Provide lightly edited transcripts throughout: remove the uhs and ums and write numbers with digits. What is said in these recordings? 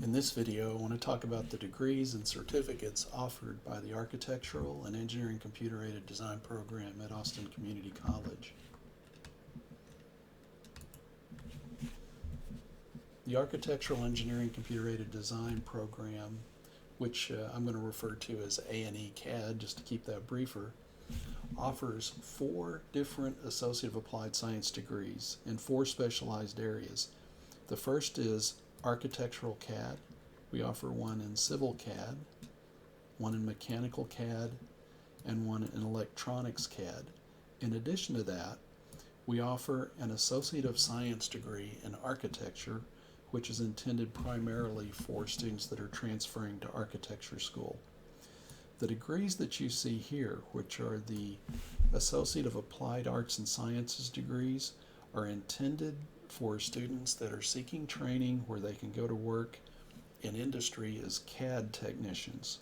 In this video, I want to talk about the degrees and certificates offered by the Architectural and Engineering Computer-Aided Design program at Austin Community College. The Architectural Engineering Computer-Aided Design program, which I'm going to refer to as A&E CAD just to keep that briefer, offers 4 different Associate of Applied Science degrees in 4 specialized areas. The first is Architectural CAD. We offer one in Civil CAD, one in Mechanical CAD, and one in Electronics CAD. In addition to that, we offer an Associate of Science degree in Architecture, which is intended primarily for students that are transferring to architecture school. The degrees that you see here, which are the Associate of Applied Arts and Sciences degrees, are intended for students that are seeking training where they can go to work in industry as CAD technicians.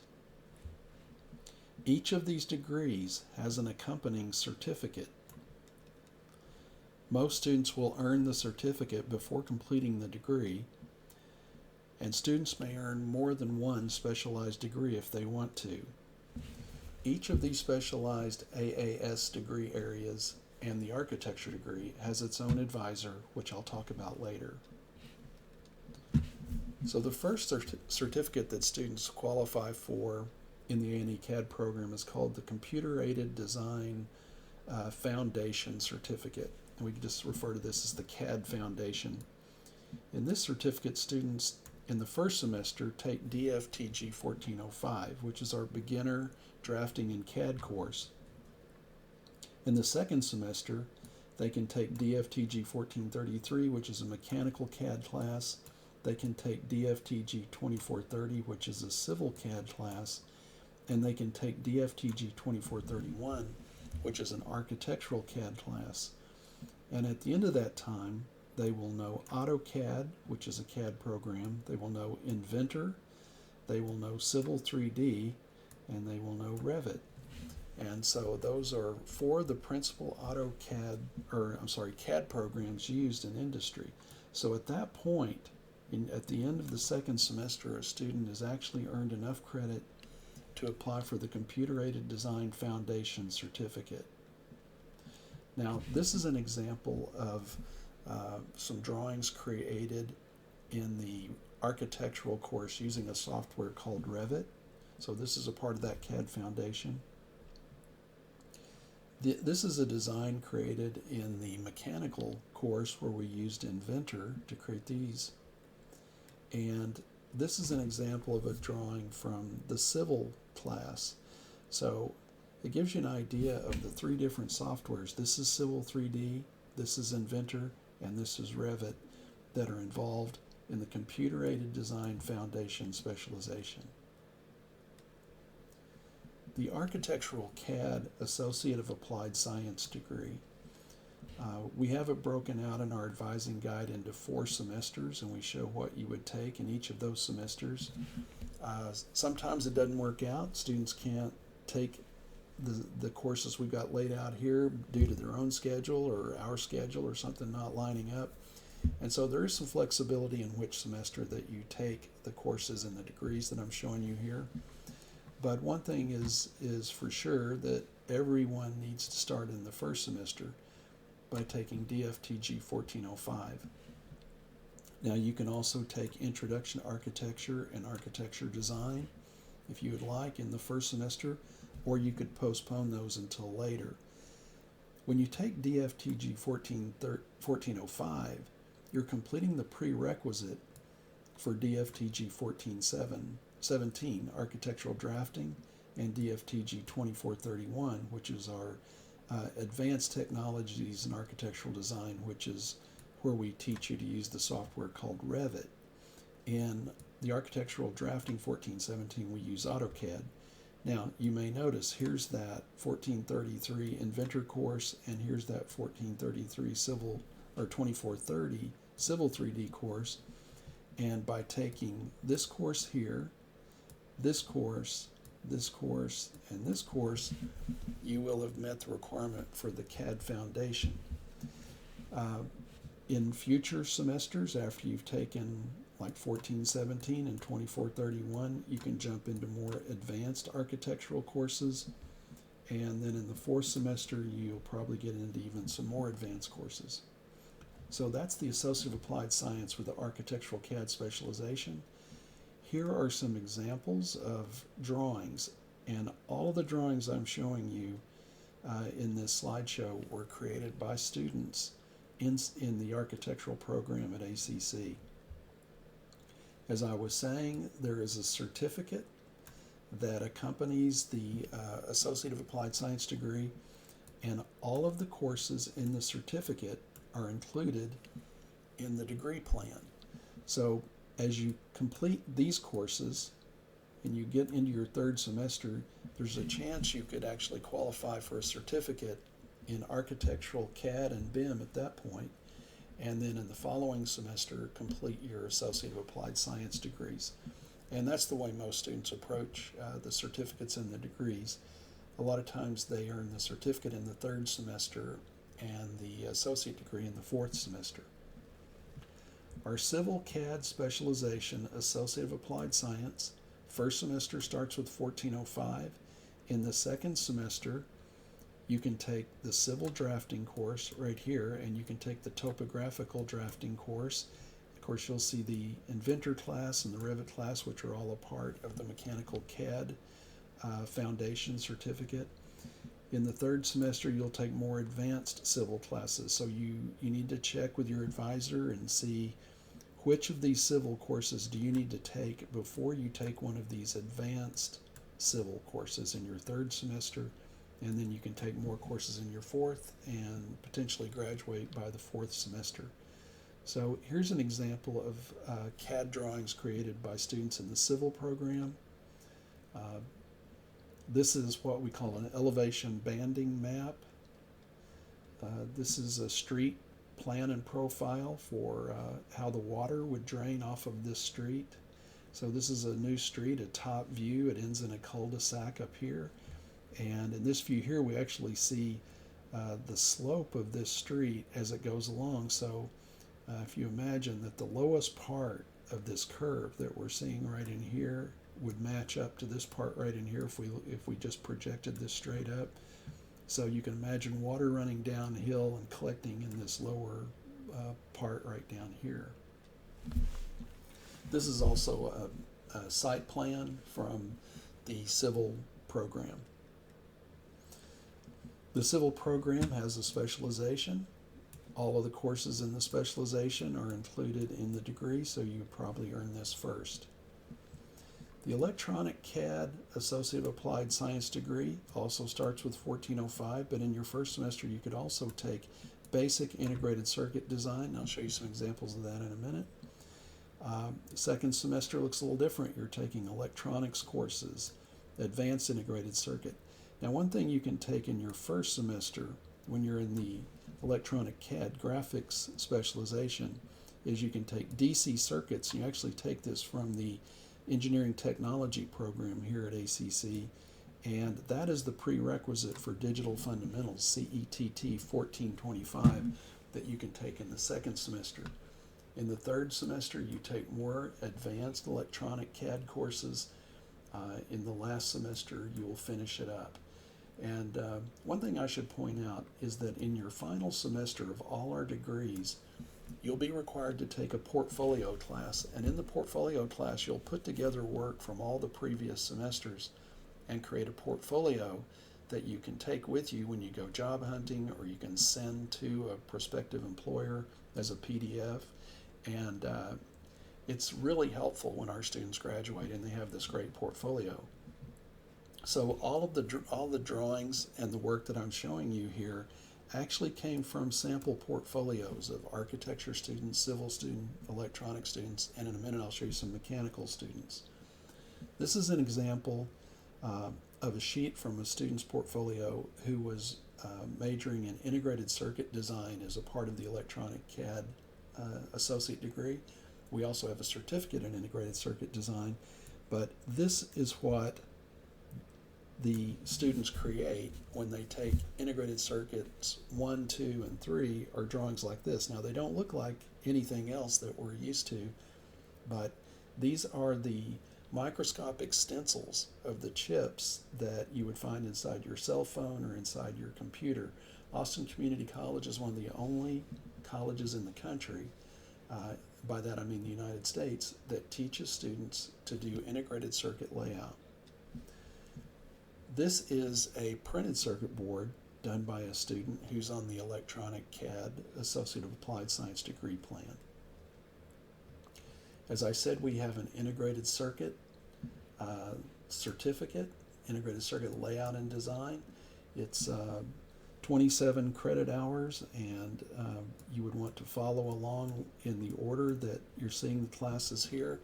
Each of these degrees has an accompanying certificate. Most students will earn the certificate before completing the degree, and students may earn more than one specialized degree if they want to. Each of these specialized AAS degree areas and the architecture degree has its own advisor, which I'll talk about later. So the first certificate that students qualify for in the A&E CAD program is called the Computer-Aided Design Foundation Certificate. And we can just refer to this as the CAD Foundation. In this certificate, students in the first semester take DFTG 1405, which is our beginner drafting in CAD course. In the second semester, they can take DFTG 1433, which is a mechanical CAD class. They can take DFTG 2430, which is a civil CAD class. And they can take DFTG 2431, which is an architectural CAD class. And at the end of that time, they will know AutoCAD, which is a CAD program. They will know Inventor. They will know Civil 3D. And they will know Revit. And so those are 4 of the principal CAD programs used in industry. So at that point, at the end of the second semester, a student has actually earned enough credit to apply for the Computer-Aided Design Foundation certificate. Now, this is an example of some drawings created in the architectural course using a software called Revit. So this is a part of that CAD Foundation. This is a design created in the mechanical course where we used Inventor to create these. And this is an example of a drawing from the civil class. So it gives you an idea of the 3 different softwares. This is Civil 3D, this is Inventor, and this is Revit that are involved in the Computer-Aided Design Foundation specialization. The Architectural CAD Associate of Applied Science degree. We have it broken out in our advising guide into 4 semesters, and we show what you would take in each of those semesters. Sometimes it doesn't work out. Students can't take the courses we've got laid out here due to their own schedule or our schedule or something not lining up. And so there is some flexibility in which semester that you take the courses and the degrees that I'm showing you here. But one thing is for sure that everyone needs to start in the first semester by taking DFTG 1405. Now you can also take Introduction to Architecture and Architecture Design if you would like in the first semester, or you could postpone those until later. When you take DFTG 1405, you're completing the prerequisite for DFTG 1417, Architectural Drafting, and DFTG 2431, which is our Advanced Technologies in Architectural Design, which is where we teach you to use the software called Revit. In the Architectural Drafting 1417, we use AutoCAD. Now, you may notice here's that 1433 Inventor course, and here's that 1433 Civil or 2430 Civil 3D course. And by taking this course here, this course, this course, and this course, you will have met the requirement for the CAD Foundation. In future semesters, after you've taken like 1417 and 2431, you can jump into more advanced architectural courses. And then in the fourth semester, you'll probably get into even some more advanced courses. So that's the Associate of Applied Science with the Architectural CAD specialization. Here are some examples of drawings, and all of the drawings I'm showing you in this slideshow were created by students in the architectural program at ACC. As I was saying, there is a certificate that accompanies the Associate of Applied Science degree, and all of the courses in the certificate are included in the degree plan. So as you complete these courses and you get into your third semester, there's a chance you could actually qualify for a certificate in architectural CAD and BIM at that point, and then in the following semester complete your Associate of Applied Science degrees. And that's the way most students approach the certificates and the degrees. A lot of times they earn the certificate in the third semester and the associate degree in the fourth semester. Our Civil CAD Specialization Associate of Applied Science first semester starts with 1405. In the second semester, you can take the Civil Drafting course right here, and you can take the Topographical Drafting course. Of course, you'll see the Inventor class and the Revit class, which are all a part of the Mechanical CAD Foundation certificate. In the third semester, you'll take more advanced civil classes. So you need to check with your advisor and see which of these civil courses do you need to take before you take one of these advanced civil courses in your third semester. And then you can take more courses in your fourth and potentially graduate by the fourth semester. So here's an example of CAD drawings created by students in the civil program. This is what we call an elevation banding map. This is a street plan and profile for how the water would drain off of this street. So this is a new street, a top view. It ends in a cul-de-sac up here. And in this view here, we actually see the slope of this street as it goes along. So if you imagine that the lowest part of this curve that we're seeing right in here would match up to this part right in here if we just projected this straight up. So you can imagine water running downhill and collecting in this lower part right down here. This is also a site plan from the civil program. The civil program has a specialization. All of the courses in the specialization are included in the degree, so you probably earn this first. The Electronic CAD Associate of Applied Science degree also starts with 1405, but in your first semester you could also take Basic Integrated Circuit Design. I'll show you some examples of that in a minute. Second semester looks a little different. You're taking electronics courses, Advanced Integrated Circuit. Now, one thing you can take in your first semester when you're in the Electronic CAD Graphics specialization is you can take DC circuits. You actually take this from the Engineering Technology program here at ACC, and that is the prerequisite for Digital Fundamentals, CETT 1425, that you can take in the second semester. In the third semester, you take more advanced electronic CAD courses. In the last semester, you will finish it up. And one thing I should point out is that in your final semester of all our degrees, you'll be required to take a portfolio class. And in the portfolio class, you'll put together work from all the previous semesters and create a portfolio that you can take with you when you go job hunting, or you can send to a prospective employer as a PDF. And it's really helpful when our students graduate and they have this great portfolio. So all the drawings and the work that I'm showing you here actually came from sample portfolios of architecture students, civil students, electronic students, and in a minute I'll show you some mechanical students. This is an example of a sheet from a student's portfolio who was majoring in integrated circuit design as a part of the electronic CAD associate degree. We also have a certificate in integrated circuit design, but this is what the students create when they take integrated circuits 1, 2, and 3 are drawings like this. Now, they don't look like anything else that we're used to, but these are the microscopic stencils of the chips that you would find inside your cell phone or inside your computer. Austin Community College is one of the only colleges in the country, by that I mean the United States, that teaches students to do integrated circuit layout. This is a printed circuit board done by a student who's on the electronic CAD Associate of Applied Science degree plan. As I said, we have an integrated circuit certificate, integrated circuit layout and design. It's 27 credit hours, and you would want to follow along in the order that you're seeing the classes here.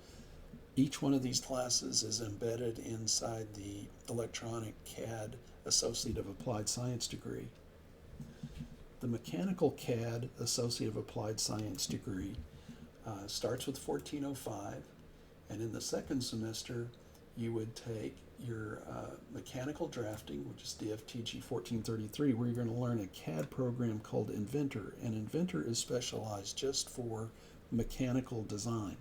Each one of these classes is embedded inside the electronic CAD Associate of Applied Science degree. The mechanical CAD Associate of Applied Science degree starts with 1405, and in the second semester you would take your mechanical drafting, which is DFTG 1433, where you're going to learn a CAD program called Inventor, and Inventor is specialized just for mechanical design.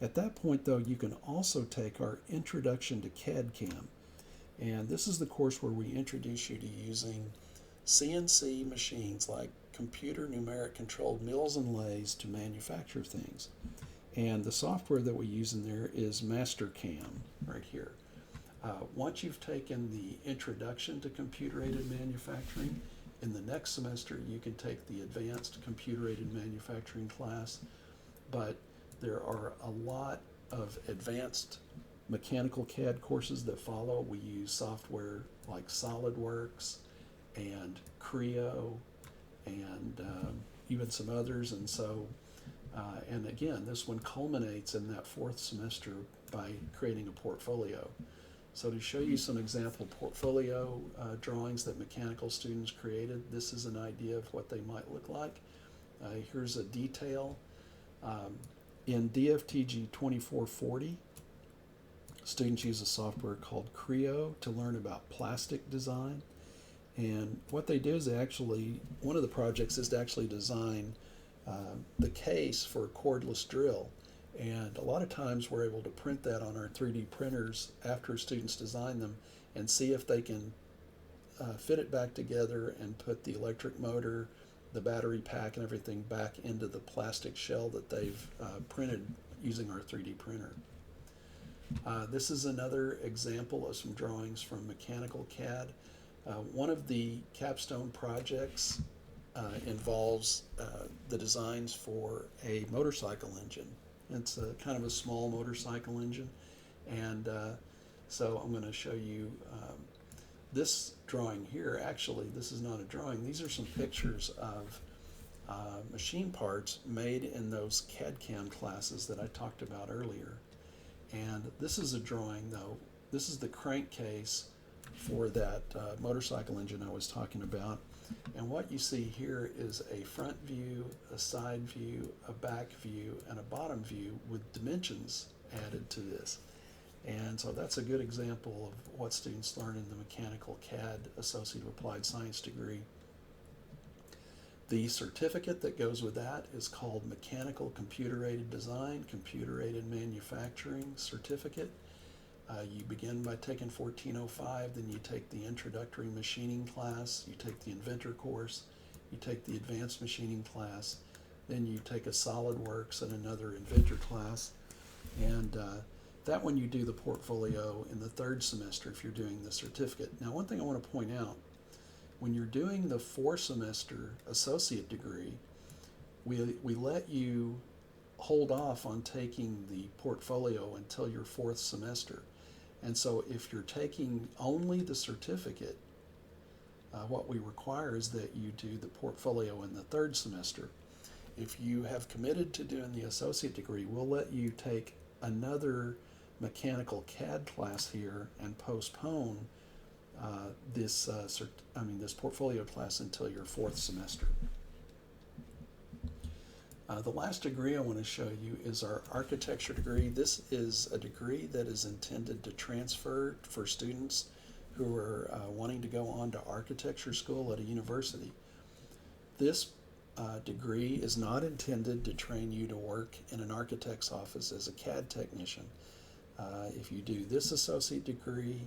At that point, though, you can also take our Introduction to CAD/CAM, and this is the course where we introduce you to using CNC machines like computer numeric controlled mills and lathes to manufacture things. And the software that we use in there is MasterCam right here. Once you've taken the Introduction to Computer-Aided Manufacturing, in the next semester you can take the Advanced Computer-Aided Manufacturing class, but there are a lot of advanced mechanical CAD courses that follow. We use software like SolidWorks and Creo and even some others, and so and again, this one culminates in that fourth semester by creating a portfolio. So to show you some example portfolio drawings that mechanical students created, this is an idea of what they might look like. Here's a detail. In DFTG 2440, students use a software called Creo to learn about plastic design. And what they do is one of the projects is to actually design the case for a cordless drill. And a lot of times we're able to print that on our 3D printers after students design them and see if they can fit it back together and put the electric motor, the battery pack, and everything back into the plastic shell that they've printed using our 3D printer. This is another example of some drawings from mechanical CAD. One of the capstone projects involves the designs for a motorcycle engine. It's a kind of a small motorcycle engine, and so I'm going to show you this drawing here. Actually, this is not a drawing. These are some pictures of machine parts made in those CAD/CAM classes that I talked about earlier. And this is a drawing, though. This is the crankcase for that motorcycle engine I was talking about. And what you see here is a front view, a side view, a back view, and a bottom view with dimensions added to this. And so that's a good example of what students learn in the Mechanical CAD Associate of Applied Science degree. The certificate that goes with that is called Mechanical Computer-Aided Design, Computer-Aided Manufacturing Certificate. You begin by taking 1405, then you take the introductory machining class, you take the inventor course, you take the advanced machining class, then you take a SolidWorks and another inventor class, and that one you do the portfolio in the third semester if you're doing the certificate. Now, one thing I want to point out, when you're doing the 4-semester associate degree, we let you hold off on taking the portfolio until your 4th semester. And so if you're taking only the certificate, what we require is that you do the portfolio in the 3rd semester. If you have committed to doing the associate degree, we'll let you take another mechanical CAD class here and postpone this portfolio class until your 4th semester. The last degree I want to show you is our architecture degree. This is a degree that is intended to transfer for students who are wanting to go on to architecture school at a university. This degree is not intended to train you to work in an architect's office as a CAD technician. If you do this associate degree,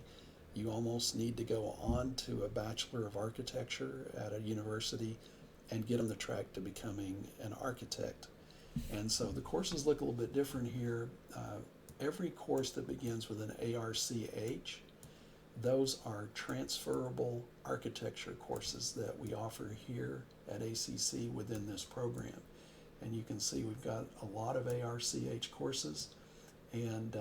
you almost need to go on to a Bachelor of Architecture at a university and get on the track to becoming an architect. And so the courses look a little bit different here. Every course that begins with an ARCH, those are transferable architecture courses that we offer here at ACC within this program. And you can see we've got a lot of ARCH courses, and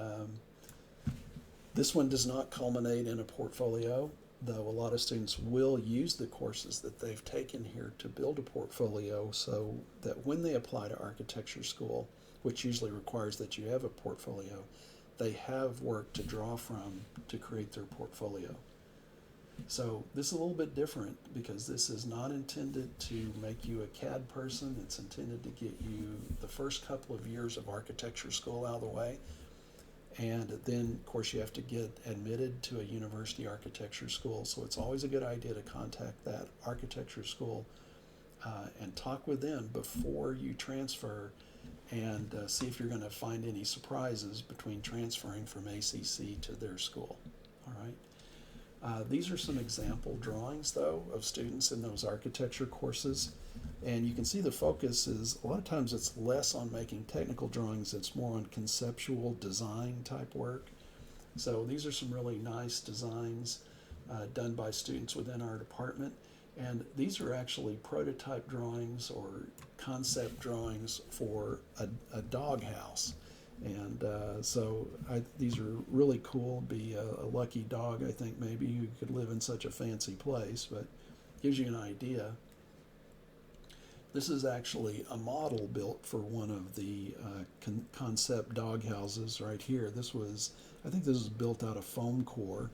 this one does not culminate in a portfolio, though a lot of students will use the courses that they've taken here to build a portfolio, so that when they apply to architecture school, which usually requires that you have a portfolio, they have work to draw from to create their portfolio. So this is a little bit different because this is not intended to make you a CAD person. It's intended to get you the first couple of years of architecture school out of the way. And then, of course, you have to get admitted to a university architecture school. So it's always a good idea to contact that architecture school and talk with them before you transfer, and see if you're going to find any surprises between transferring from ACC to their school. All right. These are some example drawings, though, of students in those architecture courses. And you can see the focus is, a lot of times it's less on making technical drawings, it's more on conceptual design type work. So these are some really nice designs done by students within our department. And these are actually prototype drawings or concept drawings for a doghouse. And these are really cool. Be a lucky dog, I think, maybe, who could live in such a fancy place, but gives you an idea. This is actually a model built for one of the concept dog houses right here. I think this was built out of foam core,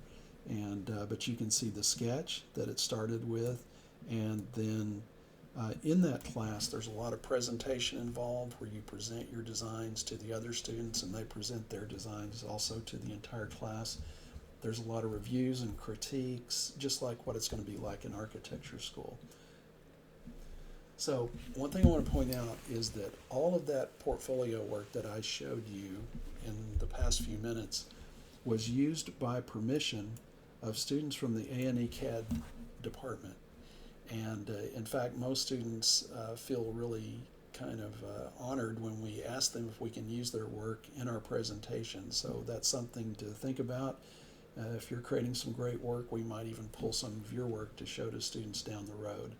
and but you can see the sketch that it started with, and then in that class there's a lot of presentation involved where you present your designs to the other students and they present their designs also to the entire class. There's a lot of reviews and critiques, just like what it's going to be like in architecture school. So one thing I want to point out is that all of that portfolio work that I showed you in the past few minutes was used by permission of students from the A&E CAD department. And in fact, most students feel really kind of honored when we ask them if we can use their work in our presentation. So that's something to think about. If you're creating some great work, we might even pull some of your work to show to students down the road.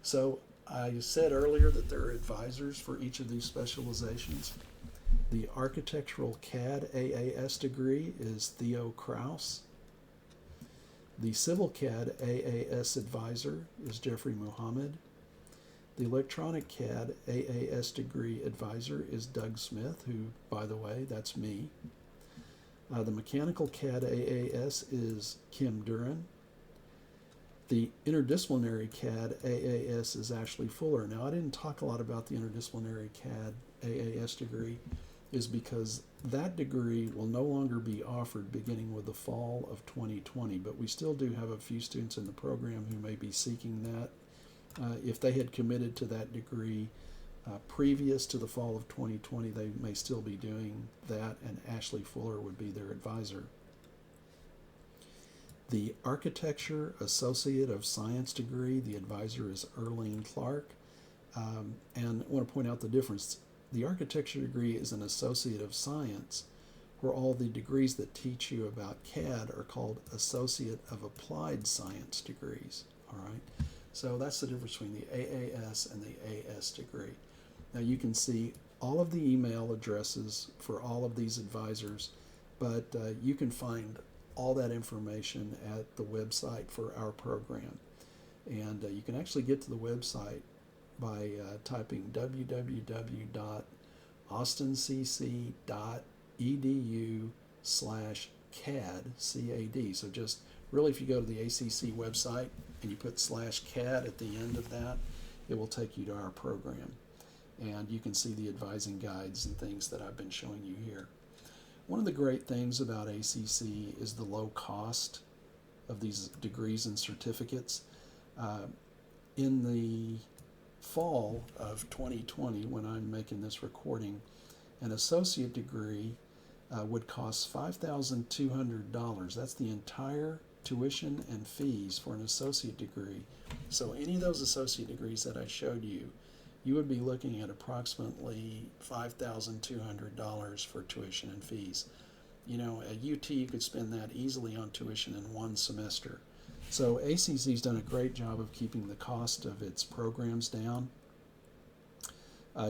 So I said earlier that there are advisors for each of these specializations. The Architectural CAD AAS degree is Theo Kraus. The Civil CAD AAS advisor is Jeffrey Muhammad. The Electronic CAD AAS degree advisor is Doug Smith, who, by the way, that's me. The Mechanical CAD AAS is Kim Duran. The Interdisciplinary CAD AAS is Ashley Fuller. Now, I didn't talk a lot about the Interdisciplinary CAD AAS degree, is because that degree will no longer be offered beginning with the fall of 2020, but we still do have a few students in the program who may be seeking that. If they had committed to that degree previous to the fall of 2020, they may still be doing that, and Ashley Fuller would be their advisor. The Architecture Associate of Science degree, the advisor is Erling Clark. And I want to point out the difference. The architecture degree is an Associate of Science, where all the degrees that teach you about CAD are called Associate of Applied Science degrees. All right, so that's the difference between the AAS and the AS degree. Now you can see all of the email addresses for all of these advisors, but you can find all that information at the website for our program. And you can actually get to the website by typing www.austincc.edu/CAD, CAD. So just really, if you go to the ACC website and you put /CAD at the end of that, it will take you to our program. And you can see the advising guides and things that I've been showing you here. One of the great things about ACC is the low cost of these degrees and certificates. In the fall of 2020, when I'm making this recording, an associate degree would cost $5,200. That's the entire tuition and fees for an associate degree. So any of those associate degrees that I showed you, you would be looking at approximately $5,200 for tuition and fees. You know, at UT you could spend that easily on tuition in one semester. So ACC's done a great job of keeping the cost of its programs down.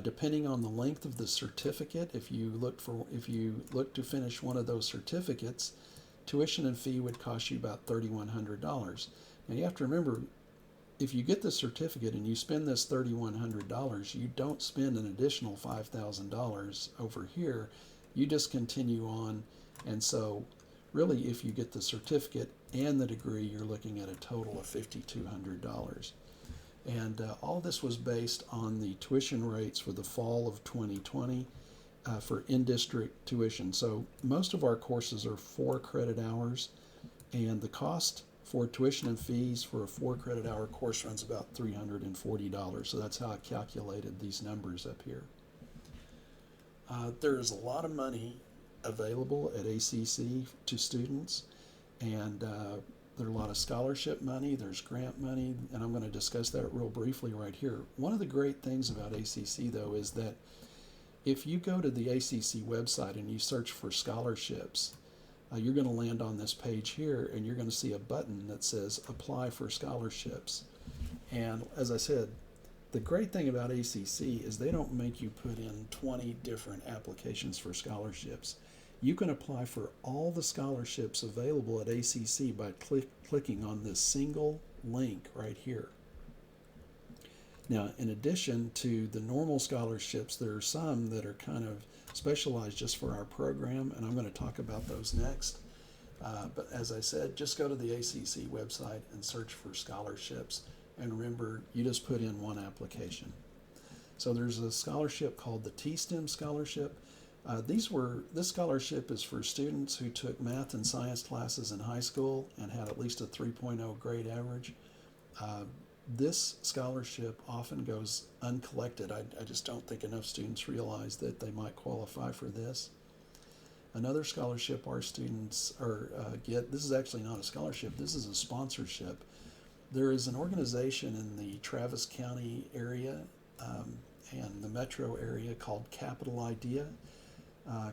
Depending on the length of the certificate, if you look to finish one of those certificates, tuition and fee would cost you about $3,100. Now you have to remember, if you get the certificate and you spend this $3,100, you don't spend an additional $5,000 over here. You just continue on, and so really, if you get the certificate and the degree, you're looking at a total of $5,200. And all this was based on the tuition rates for the fall of 2020 for in-district tuition. So most of our courses are 4 credit hours, and the cost for tuition and fees for a 4 credit hour course runs about $340. So that's how I calculated these numbers up here. There is a lot of money available at ACC to students, and there's a lot of scholarship money, there's grant money, and I'm going to discuss that real briefly right here. One of the great things about ACC, though, is that if you go to the ACC website and you search for scholarships, you're going to land on this page here, and you're going to see a button that says Apply for Scholarships. And as I said, the great thing about ACC is they don't make you put in 20 different applications for scholarships. You can apply for all the scholarships available at ACC by clicking on this single link right here. Now, in addition to the normal scholarships, there are some that are kind of specialized just for our program, and I'm going to talk about those next. But as I said, just go to the ACC website and search for scholarships. And remember, you just put in one application. So there's a scholarship called the T-STEM Scholarship. This scholarship is for students who took math and science classes in high school and had at least a 3.0 grade average. This scholarship often goes uncollected. I just don't think enough students realize that they might qualify for this. Another scholarship our students get, this is actually not a scholarship, this is a sponsorship. There is an organization in the Travis County area and the metro area called Capital Idea.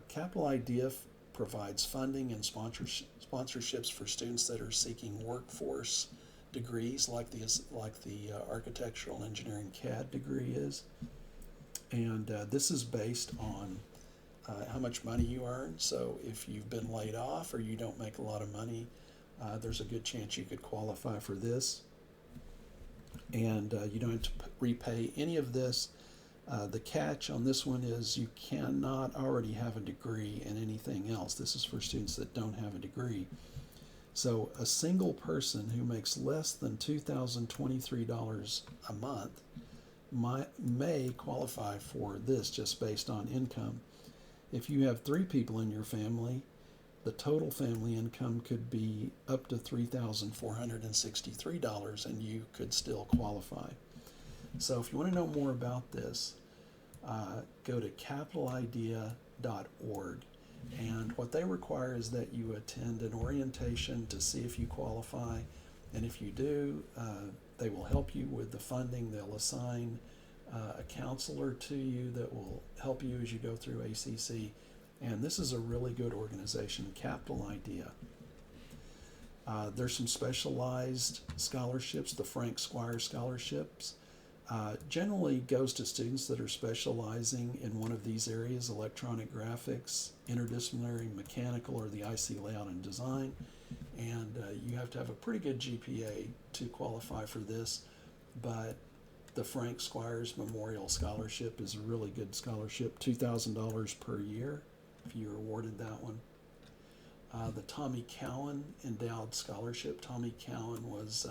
Capital Idea provides funding and sponsorships for students that are seeking workforce degrees like the architectural engineering CAD degree is. And this is based on how much money you earn. So if you've been laid off or you don't make a lot of money, there's a good chance you could qualify for this. And you don't have to repay any of this. The catch on this one is you cannot already have a degree in anything else. This is for students that don't have a degree. So a single person who makes less than $2,023 a month may qualify for this just based on income. If you have 3 people in your family, the total family income could be up to $3,463 and you could still qualify. So if you want to know more about this, go to capitalidea.org. And what they require is that you attend an orientation to see if you qualify. And if you do, they will help you with the funding. They'll assign a counselor to you that will help you as you go through ACC. And this is a really good organization, Capital Idea. There's some specialized scholarships, the Frank Squire scholarships. Generally goes to students that are specializing in one of these areas: electronic graphics, interdisciplinary, mechanical, or the IC layout and design. And you have to have a pretty good GPA to qualify for this, but the Frank Squires Memorial Scholarship is a really good scholarship, $2,000 per year if you're awarded that one. The Tommy Cowan Endowed Scholarship. Tommy Cowan was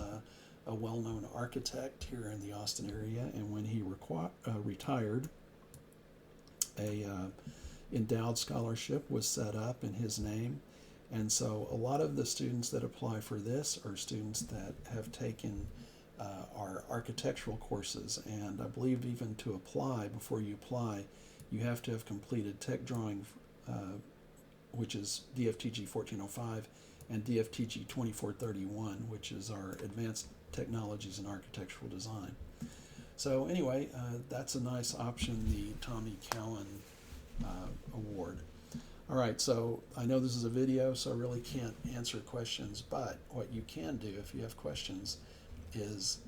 a well-known architect here in the Austin area, and when he retired, a endowed scholarship was set up in his name. And so a lot of the students that apply for this are students that have taken are architectural courses, and I believe even to apply, before you apply, you have to have completed tech drawing, which is DFTG 1405, and DFTG 2431, which is our Advanced Technologies in Architectural Design. So anyway, that's a nice option, the Tommy Cowan award. All right, so I know this is a video, so I really can't answer questions, but what you can do if you have questions is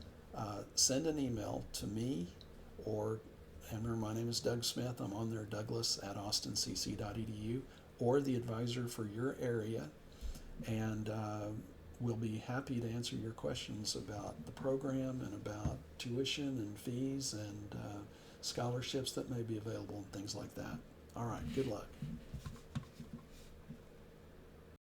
send an email to me, or remember, my name is Doug Smith. I'm on there, douglas@austincc.edu, or the advisor for your area, and we'll be happy to answer your questions about the program and about tuition and fees and scholarships that may be available and things like that. All right, good luck.